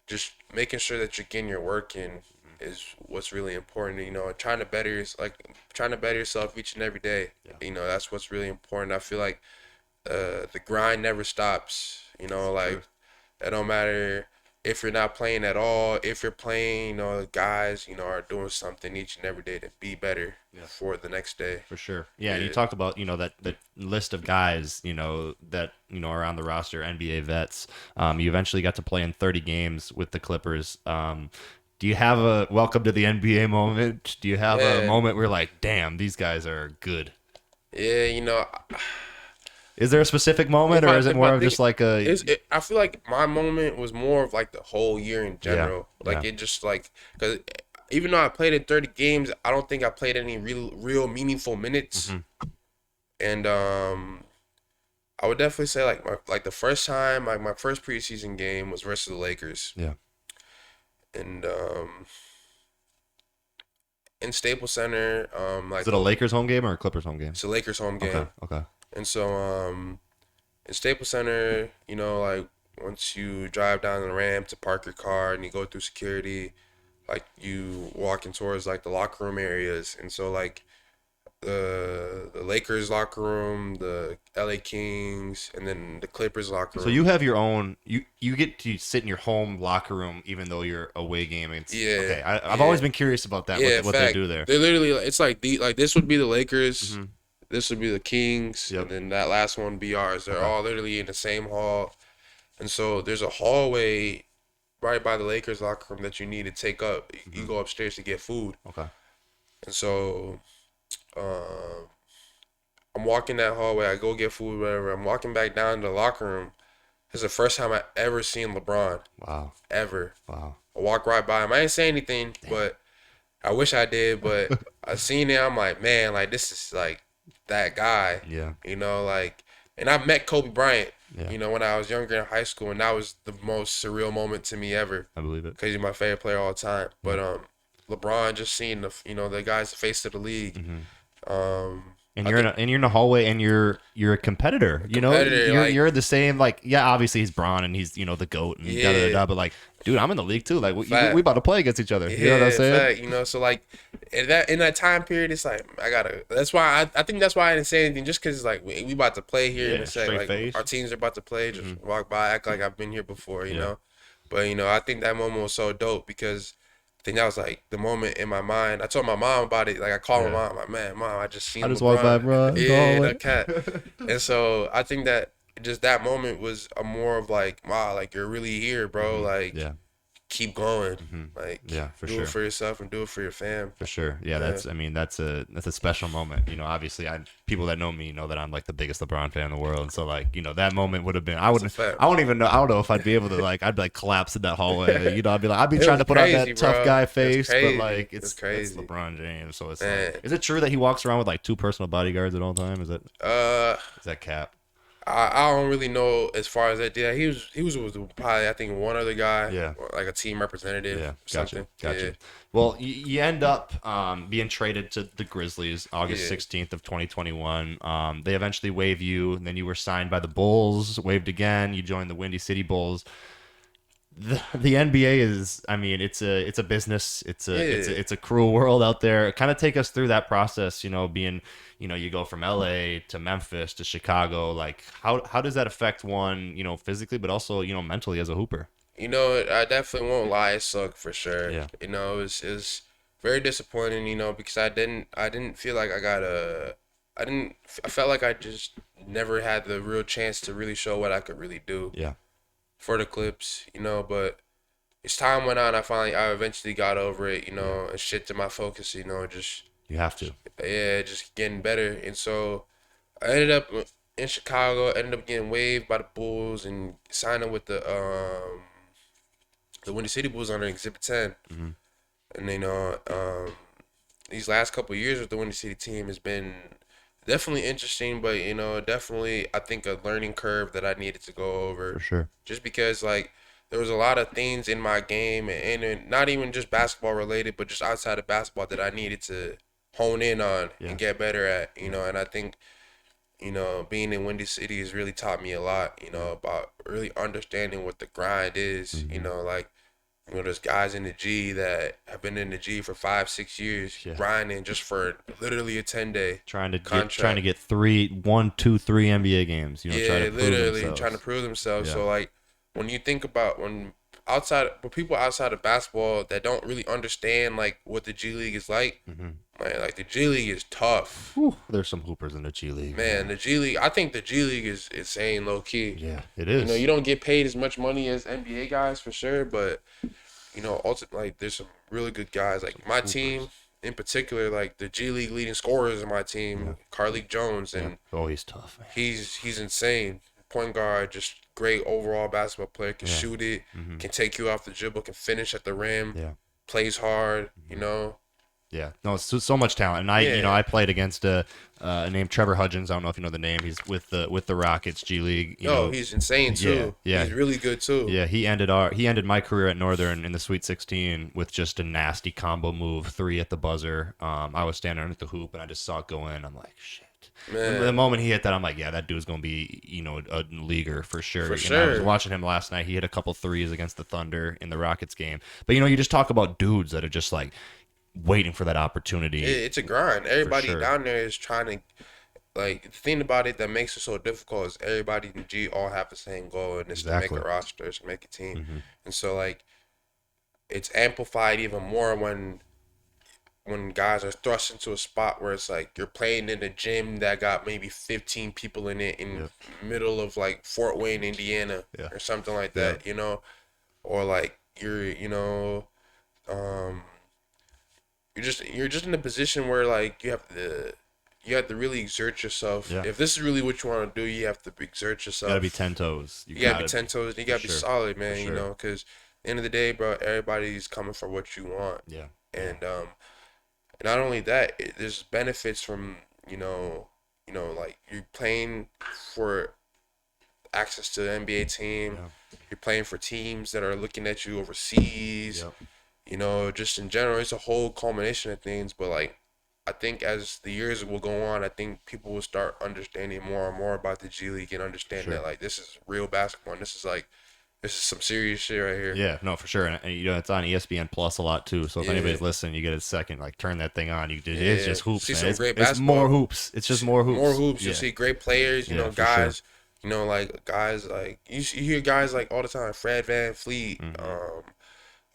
just making sure that you're getting your work in is what's really important. Trying to better yourself each and every day. Yeah. That's what's really important. I feel like the grind never stops. You know, like it don't matter if you're not playing at all. If you're playing, guys, are doing something each and every day to be better for the next day. For sure. Yeah, and you talked about, that list of guys, that, are on the roster, NBA vets. You eventually got to play in 30 games with the Clippers. Do you have a welcome to the NBA moment? Do you have a moment where you're like, damn, these guys are good? Yeah, Is there a specific moment, or is it more of just like I feel like my moment was more of like the whole year in general. Like it just like, because even though I played in 30 games, I don't think I played any real meaningful minutes. And I would definitely say like the first time, like my first preseason game was versus the Lakers. Yeah. And in Staples Center, like Is it a Lakers home game or a Clippers home game? it's a Lakers home game. Okay. And so in Staples Center, like once you drive down the ramp to park your car and you go through security, like you walking towards like the locker room areas. And so like the Lakers locker room, the LA Kings, and then the Clippers locker room. So you have your own. You get to sit in your home locker room even though you're away game. Yeah. Okay. I've always been curious about that. Yeah, what they do there. They're literally it's like this would be the Lakers, this would be the Kings, and then that last one would be ours. They're all literally in the same hall, and so there's a hallway right by the Lakers locker room that you need to take up. You go upstairs to get food. Okay. And so I'm walking that hallway. I go get food, whatever. I'm walking back down to the locker room. It's the first time I ever seen LeBron. Wow. Ever. Wow. I walk right by him. I ain't say anything, but I wish I did. But I seen it. I'm like, man, like this is like that guy. Yeah. Like, and I met Kobe Bryant. Yeah. When I was younger in high school, and that was the most surreal moment to me ever. I believe it. Because he's my favorite player all the time. But LeBron, just seeing the guy's the face of the league. And you're in a hallway, and you're a competitor. You're the same. Like, yeah, obviously he's Bron, and he's the GOAT, and da da da. But like, dude, I'm in the league too. Like, we about to play against each other. You know what I'm saying? Fact, so like, in that time period, it's like That's why I think that's why I didn't say anything, just because it's like we about to play here in a second. Like face. our teams are about to play. Just walk by, act like I've been here before. You know, but I think that moment was so dope because I think that was like the moment in my mind. I told my mom about it. Like I called my mom. I'm like, man, mom, I just seen. I just walked by, bro. Yeah, that cat. And so I think that just that moment was a more of like, wow, like you're really here, bro. Like, keep going. Like, for do sure. it for yourself and do it for your fam. For sure. Yeah, that's a special moment. Obviously people that know me know that I'm like the biggest LeBron fan in the world. And so like, that moment would have been I don't even know. I don't know if I'd be able to I'd be like collapse in that hallway. I'd be trying to put on that tough guy face, but like it's crazy. It's LeBron James. So it's like, is it true that he walks around with like 2 personal bodyguards at all time? Is that cap? I don't really know as far as that. Yeah, he was with probably I think one other guy. Yeah. Or like a team representative. Yeah. Or something. Gotcha. Well, you end up being traded to the Grizzlies August 16th of 2021. They eventually waive you, and then you were signed by the Bulls, waived again. You joined the WindyCity Bulls. The NBA is, it's a business. It's a cruel world out there. Kind of take us through that process. Being, you go from LA to Memphis to Chicago. Like, how does that affect one, physically, but also, mentally as a hooper? I definitely won't lie. It sucked for sure. Yeah. It was very disappointing. Because I didn't feel like I felt like I just never had the real chance to really show what I could really do. Yeah. For the Clips, but as time went on, I eventually got over it, and shifted my focus, just you have to, just getting better. And so I ended up in Chicago, ended up getting waived by the Bulls and signing with the WindyCity Bulls under Exhibit 10. And then these last couple of years with the WindyCity team has been definitely interesting, but definitely I think a learning curve that I needed to go over. For sure. Just because like there was a lot of things in my game and not even just basketball related, but just outside of basketball that I needed to hone in on and get better at. And I think being in Windy City has really taught me a lot. About really understanding what the grind is. Like There's guys in the G that have been in the G for 5, 6 years, Yeah. grinding just for literally a 10-day trying to contract. get 3 NBA games. Try to Yeah, prove literally trying to themselves. prove themselves. Yeah. So like when you think about but people outside of basketball that don't really understand like what the G League is like, man, like the G League is tough. Whew, there's some hoopers in the G League. Man, the G League, I think the G League is insane low key. Yeah, it is. You don't get paid as much money as NBA guys for sure, but ultimately, like there's some really good guys. Like my team in particular, like the G League leading scorers in my team, Carlik Jones, and Oh, he's tough, man. he's insane. Point guard, just great overall basketball player. Can shoot it, can take you off the dribble, can finish at the rim, Yeah. plays hard. Yeah, no, it's so much talent, and I played against a named Trevor Hudgens. I don't know if you know the name. He's with the Rockets G League. He's insane too. Yeah, He's really good too. Yeah, he ended my career at Northern in the Sweet 16 with just a nasty combo move, 3 at the buzzer. I was standing underneath the hoop and I just saw it go in. I'm like, shit. Man. The moment he hit that, I'm like, yeah, that dude's gonna be a leaguer for sure. For And sure. I was watching him last night. He hit a couple threes against the Thunder in the Rockets game. But you just talk about dudes that are just like waiting for that opportunity. It's a grind. Everybody sure. down there is trying to, like, the thing about it that makes it so difficult is everybody in G all have the same goal, and it's to make a roster, it's to make a team. And so, like, it's amplified even more when guys are thrust into a spot where it's like you're playing in a gym that got maybe 15 people in it in middle of like Fort Wayne, Indiana, or something like that, or like you're just in a position where like you have to really exert yourself. Yeah. If this is really what you want to do, you have to exert yourself. You gotta be 10 toes. You gotta be 10 toes. You gotta be sure. solid, man. sure. Because at the end of the day, bro, everybody's coming for what you want. Yeah. And not only that, there's benefits from like you're playing for access to the NBA team. Yeah. You're playing for teams that are looking at you overseas. Just in general, it's a whole culmination of things. But like, I think as the years will go on, I think people will start understanding more and more about the G League and understand that like this is real basketball. And this is some serious shit right here. Yeah, no, for sure. And it's on ESPN Plus a lot too. So if anybody's listening, you get a second, like turn that thing on. It's just hoops. See Man. some great it's basketball. more hoops. It's just more hoops. More hoops. Yeah. You see great players. Yeah, for guys. Like guys like you hear guys like all the time. Fred VanVleet.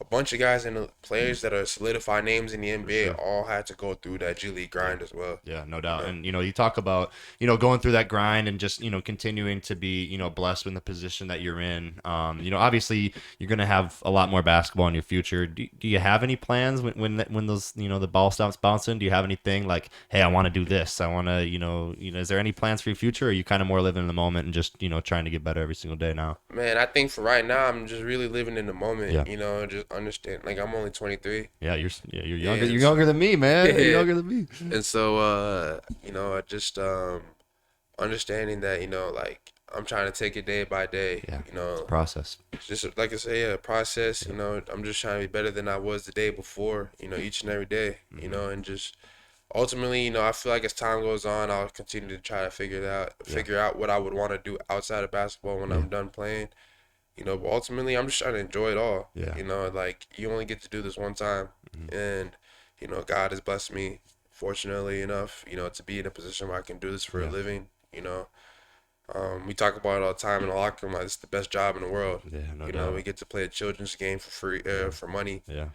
A bunch of guys and players that are solidified names in the NBA all had to go through that G League grind as well. Yeah, no doubt. And you talk about going through that grind and just continuing to be blessed in the position that you're in. Obviously you're gonna have a lot more basketball in your future. Do you have any plans when those the ball stops bouncing? Do you have anything like, hey, I want to do this? I want to is there any plans for your future? Or are you kind of more living in the moment and just trying to get better every single day now? Man, I think for right now I'm just really living in the moment. Yeah. Just understand. Like I'm only 23. Yeah, you're younger. You're younger than me, man. You're younger than me. And so just understanding that like I'm trying to take it day by day. Yeah. It's a process. Just like I say, a process. I'm just trying to be better than I was the day before. Each and every day. And just ultimately, I feel like as time goes on, I'll continue to try to figure out what I would want to do outside of basketball when I'm done playing. But ultimately, I'm just trying to enjoy it all. Yeah. Like you only get to do this one time, and God has blessed me, fortunately enough, to be in a position where I can do this for a living. We talk about it all the time in the locker room. Like, it's the best job in the world. Yeah, no doubt. We get to play a children's game for free, for money. Yeah.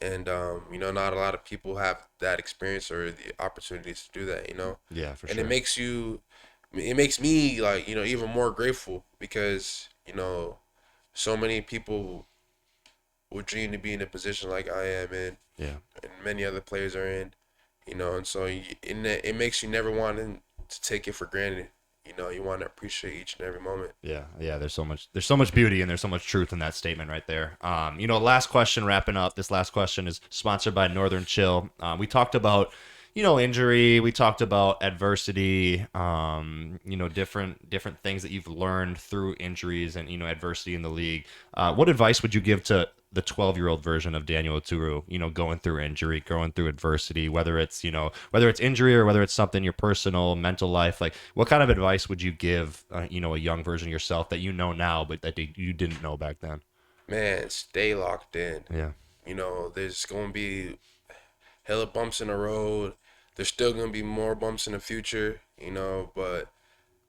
Not a lot of people have that experience or the opportunities to do that. Yeah, for and sure. it makes me like even more grateful because so many people would dream to be in a position like I am in, Yeah. and many other players are in, and so it makes you never want to take it for granted. You want to appreciate each and every moment. Yeah. There's so much beauty and there's so much truth in that statement right there. Last question, wrapping up. This last question is sponsored by Northern Chill. We talked about injury. We talked about adversity. Different things that you've learned through injuries and adversity in the league. What advice would you give to the 12-year-old version of Daniel Oturu, going through injury, going through adversity, whether it's injury or whether it's something in your personal, mental life? Like, what kind of advice would you give, a young version of yourself that now, but that you didn't know back then? Man, stay locked in. Yeah. You know, there's going to be hella bumps in the road. There's still going to be more bumps in the future, you know, but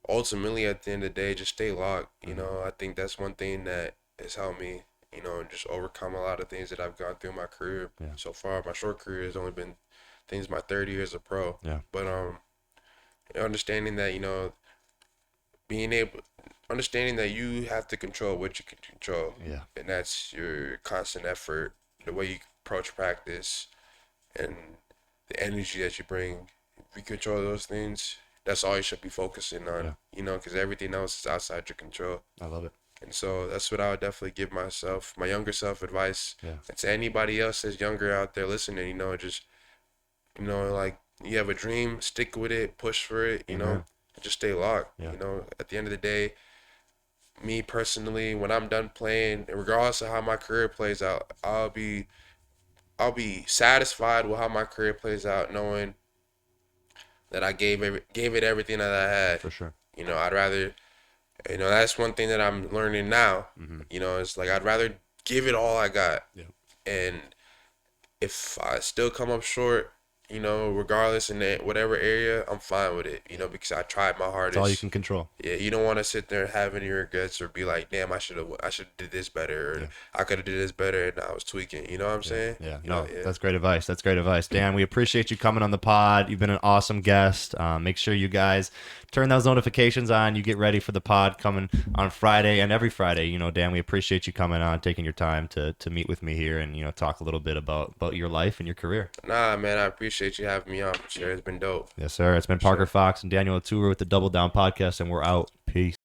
ultimately at the end of the day, just stay locked. You know, I think that's one thing that has helped me, you know, just overcome a lot of things that I've gone through in my career. Yeah. So far, my short career has only been things my 30 years of pro. Yeah. But understanding that, you know, being able understanding that you have to control what you can control. Yeah. And that's your constant effort, the way you approach practice, and the energy that you bring. If you control those things, that's all you should be focusing on. Yeah. You know, because everything else is outside your control. I love it. And so that's what I would definitely give myself, my younger self, advice. Yeah. And to anybody else that's younger out there listening, you know, just, you know, like, you have a dream, stick with it, push for it, you know, and just stay locked. Yeah. You know, at the end of the day, me personally, when I'm done playing, and regardless of how my career plays out, I'll be satisfied with how my career plays out, knowing that I gave it everything that I had. For sure. You know, I'd rather, you know, that's one thing that I'm learning now. You know, it's like I'd rather give it all I got. Yeah. And if I still come up short, you know, regardless in that whatever area, I'm fine with it. You know, because I tried my hardest. It's all you can control. Yeah, you don't want to sit there and have any regrets or be like, damn, I should did this better, or I could have did this better, and I was tweaking. You know what I'm saying? Yeah. No, that's great advice. That's great advice. Dan, we appreciate you coming on the pod. You've been an awesome guest. Make sure you guys turn those notifications on. You get ready for the pod coming on Friday and every Friday. You know, Dan, we appreciate you coming on, taking your time to meet with me here and, you know, talk a little bit about your life and your career. Nah, man, I appreciate you having me on. For sure, it's been dope. Yes, sir. It's been Parker Fox and Daniel Oturu with the Double Down Podcast, and we're out. Peace.